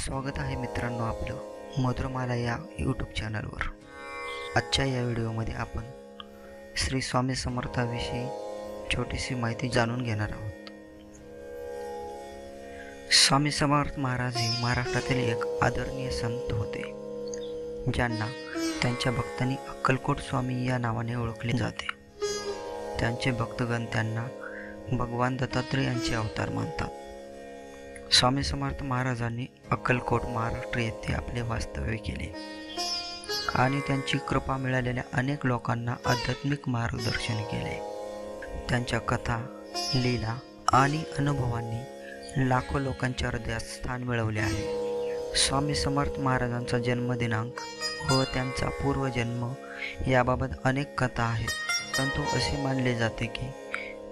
स्वागत आहे मित्रांनो आपलं मधुरमाला या यूट्यूब चॅनलवर। आजच्या या व्हिडिओमध्ये आपण श्री स्वामी समर्थाविषयी छोटीशी माहिती जाणून घेणार आहोत। स्वामी समर्थ महाराज हे महाराष्ट्रातील एक आदरणीय संत होते, ज्यांना त्यांच्या भक्तांनी अक्कलकोट स्वामी या नावाने ओळखले जाते। त्यांचे भक्तगण त्यांना भगवान दत्तात्रय यांचे अवतार मानतात। स्वामी समर्थ महाराजांनी अक्कलकोट महाराष्ट्र येथे आपले वास्तव्य केले आणि त्यांची कृपा मिळालेल्या अनेक लोकांना आध्यात्मिक मार्गदर्शन केले। त्यांच्या कथा, लीला आणि अनुभवांनी लाखो लोकांच्या हृदयात स्थान मिळवले आहे। स्वामी समर्थ महाराजांचा जन्मदिनांक व त्यांचा पूर्वजन्म याबाबत अनेक कथा आहेत, परंतु असे मानले जाते की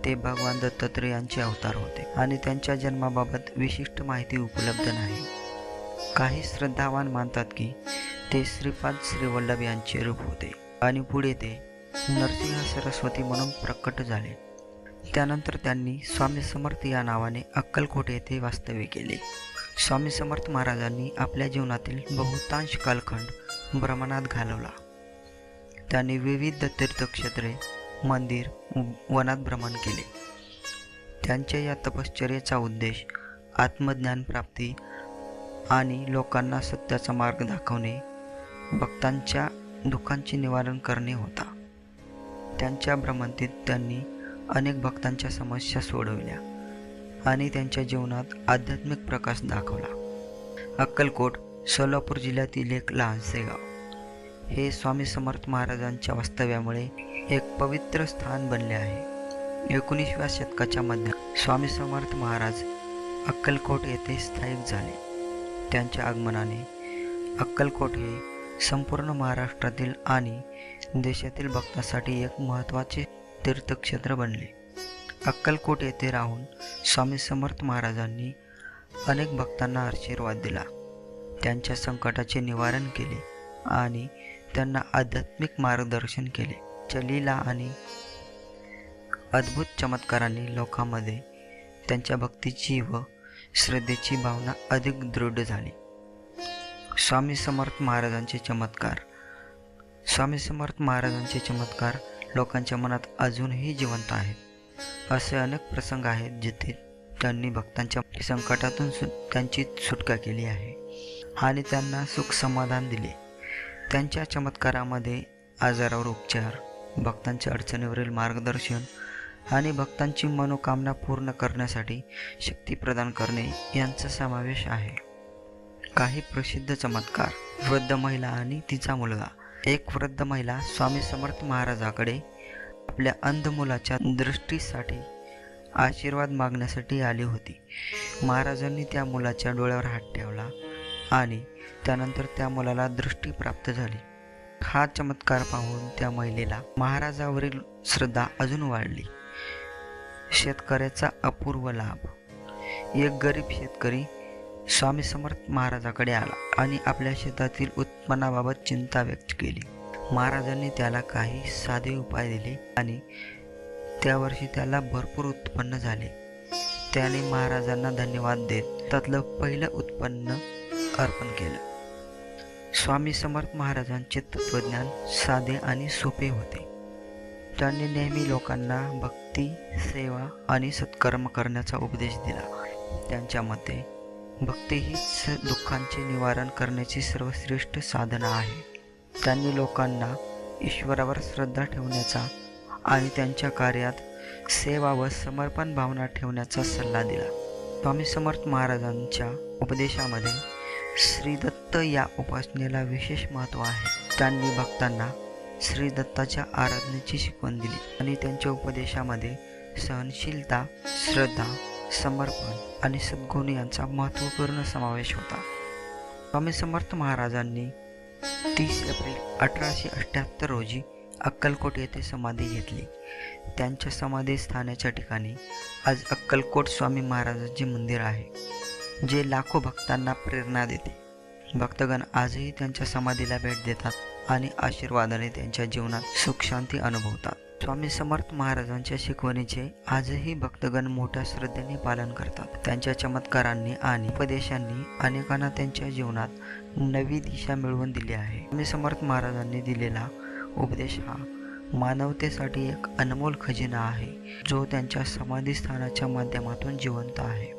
ते भगवान दत्तात्रय यांचे अवतार होते आणि त्यांच्या जन्माबाबत विशिष्ट माहिती उपलब्ध नाही। काही श्रद्धावान मानतात की ते श्रीपाद श्रीवल्लभ यांचे रूप होते आणि पुढे ते नरसिंह सरस्वती म्हणून प्रकट झाले। त्यानंतर त्यांनी स्वामी समर्थ या नावाने अक्कलकोट येथे वास्तव्य केले। स्वामी समर्थ महाराजांनी आपल्या जीवनातील बहुतांश कालखंड भ्रमणात घालवला। त्यांनी विविध तीर्थक्षेत्रे, मंदिर, वनात भ्रमण केले। त्यांच्या या तपश्चर्येचा उद्देश आत्मज्ञान प्राप्ती आणि लोकांना सत्याचा मार्ग दाखवणे, भक्तांच्या दुःखांचे निवारण करणे होता। त्यांच्या भ्रमंतीत त्यांनी अनेक भक्तांच्या समस्या सोडवल्या आणि त्यांच्या जीवनात आध्यात्मिक प्रकाश दाखवला। अक्कलकोट सोलापूर जिल्ह्यातील एक लहानसे गाव हे स्वामी समर्थ महाराजांच्या वास्तव्यामुळे एक पवित्र स्थान बनले आहे। 19व्या शतकाच्या मध्यात स्वामी समर्थ महाराज अक्कलकोट येथे स्थायिक झाले। त्यांच्या आगमनाने अक्कलकोट हे संपूर्ण महाराष्ट्रातील आणि देशातील भक्तांसाठी एक महत्त्वाचे तीर्थक्षेत्र बनले। अक्कलकोट येथे राहून स्वामी समर्थ महाराजांनी अनेक भक्तांना आशीर्वाद दिला, त्यांच्या संकटाचे निवारण केले आणि त्यांना आध्यात्मिक मार्गदर्शन केले। लीला आणि अद्भुत चमत्कारांनी लोकांमध्ये त्यांच्या भक्तीची व श्रद्धेची भावना अधिक दृढ झाली। स्वामी समर्थ महाराजांचे चमत्कार लोकांच्या मनात अजूनही जिवंत आहेत। असे अनेक प्रसंग आहेत जिथे त्यांनी भक्तांच्या संकटातून त्यांची सुटका केली आहे आणि त्यांना सुख समाधान दिले। त्यांच्या चमत्कारामध्ये आजारावर उपचार, भक्तांच्या अडचणीवरील मार्गदर्शन आणि भक्तांची मनोकामना पूर्ण करण्यासाठी शक्ती प्रदान करणे यांचा समावेश आहे। काही प्रसिद्ध चमत्कार। वृद्ध महिला आणि तिचा मुलगा। एक वृद्ध महिला स्वामी समर्थ महाराजाकडे आपल्या अंध मुलाच्या दृष्टीसाठी आशीर्वाद मागण्यासाठी आली होती। महाराजांनी त्या मुलाच्या डोळ्यावर हात ठेवला आणि त्यानंतर त्या मुलाला दृष्टी प्राप्त झाली। हा चमत्कार पाहून त्या महिलेला महाराजावरील श्रद्धा अजून वाढली। शेतकऱ्याचा अपूर्व लाभ। एक गरीब शेतकरी स्वामी समर्थ महाराजाकडे आला आणि आपल्या शेतातील उत्पन्नाबाबत चिंता व्यक्त केली। महाराजांनी त्याला काही साधे उपाय दिले आणि त्या वर्षी त्याला भरपूर उत्पन्न झाले। त्याने महाराजांना धन्यवाद देत त्यातलं पहिलं उत्पन्न अर्पण केलं। स्वामी समर्थ महाराजांचे तत्वज्ञान साधे आणि सोपे होते। त्यांनी नेहमी लोकांना भक्ती, सेवा आणि सत्कर्म करण्याचा उपदेश दिला। त्यांच्या मते भक्ती हीच दुःखांचे निवारण करण्याची सर्वश्रेष्ठ साधना आहे। त्यांनी लोकांना ईश्वरावर श्रद्धा ठेवण्याचा आणि त्यांच्या कार्यात सेवा व समर्पण भावना ठेवण्याचा सल्ला दिला। स्वामी समर्थ महाराजांच्या उपदेशामध्ये श्री दत्त या उपासनेला विशेष महत्त्व आहे। त्यांनी भक्तांना श्री दत्ताच्या आराधनेची शिकवण दिली आणि त्यांच्या उपदेशामध्ये सहनशीलता, श्रद्धा, समर्पण आणि सद्गुण यांचा महत्त्वपूर्ण समावेश होता। स्वामी समर्थ महाराजांनी 30 एप्रिल 1878 रोजी अक्कलकोट येथे समाधी घेतली। त्यांच्या समाधी स्थानाच्या ठिकाणी आज अक्कलकोट स्वामी महाराजांचे मंदिर आहे, जे लाखो भक्तांना प्रेरणा देते। भक्तगण आजही त्यांच्या समाधीला भेट देतात आणि आशीर्वादाने त्यांच्या जीवनात सुख शांती अनुभवतात। स्वामी समर्थ महाराजांच्या शिकवणीचे आजही भक्तगण मोठ्या श्रद्धेने पालन करतात. त्यांच्या चमत्कारांनी आणि उपदेशांनी अनेकांना त्यांच्या जीवनात नवी दिशा मिळवून दिली आहे. स्वामी समर्थ महाराजांनी दिलेला उपदेश हा मानवतेसाठी एक अनमोल खजिना आहे, जो त्यांच्या समाधी स्थानाच्या माध्यमातून जिवंत आहे.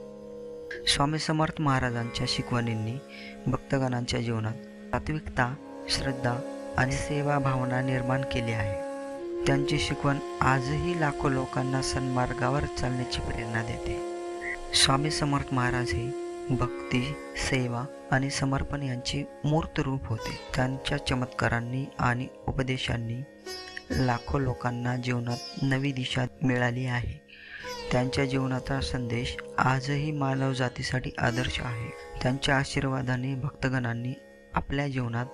स्वामी समर्थ महाराजांच्या शिकवणींनी भक्तगणांच्या जीवनात सात्विकता, श्रद्धा आणि सेवा भावना निर्माण केली आहे. त्यांची शिकवण आजही लाखो लोकांना सन्मार्गावर चालण्याची प्रेरणा देते. स्वामी समर्थ महाराज हे भक्ती, सेवा आणि समर्पण यांचे मूर्त रूप होते. त्यांच्या चमत्कारांनी आणि उपदेशांनी लाखो लोकांना जीवनात नवी दिशा मिळाली आहे. त्यांच्या जीवनाचा संदेश आजही मानवजातीसाठी आदर्श आहे. त्यांच्या आशीर्वादाने भक्तगणांनी आपल्या जीवनात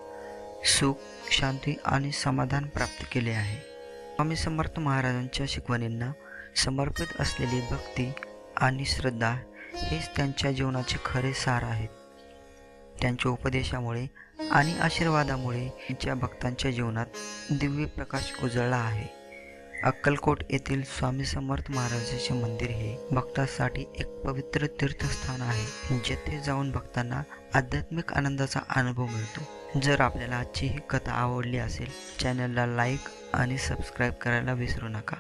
सुख, शांती आणि समाधान प्राप्त केले आहे. स्वामी समर्थ महाराजांच्या शिकवणींना समर्पित असलेली भक्ती आणि श्रद्धा हेच त्यांच्या जीवनाचे खरे सार आहेत. त्यांच्या उपदेशामुळे आणि आशीर्वादामुळे त्यांच्या भक्तांच्या जीवनात दिव्य प्रकाश उजळला आहे. अक्कलकोट येथील स्वामी समर्थ महाराजांचे मंदिर हे भक्तांसाठी एक पवित्र तीर्थस्थान आहे, जेथे जाऊन भक्तांना आध्यात्मिक आनंदाचा अनुभव मिळतो. जर आपल्याला आजची ही कथा आवडली असेल, चॅनलला लाईक आणि सबस्क्राईब करायला विसरू नका.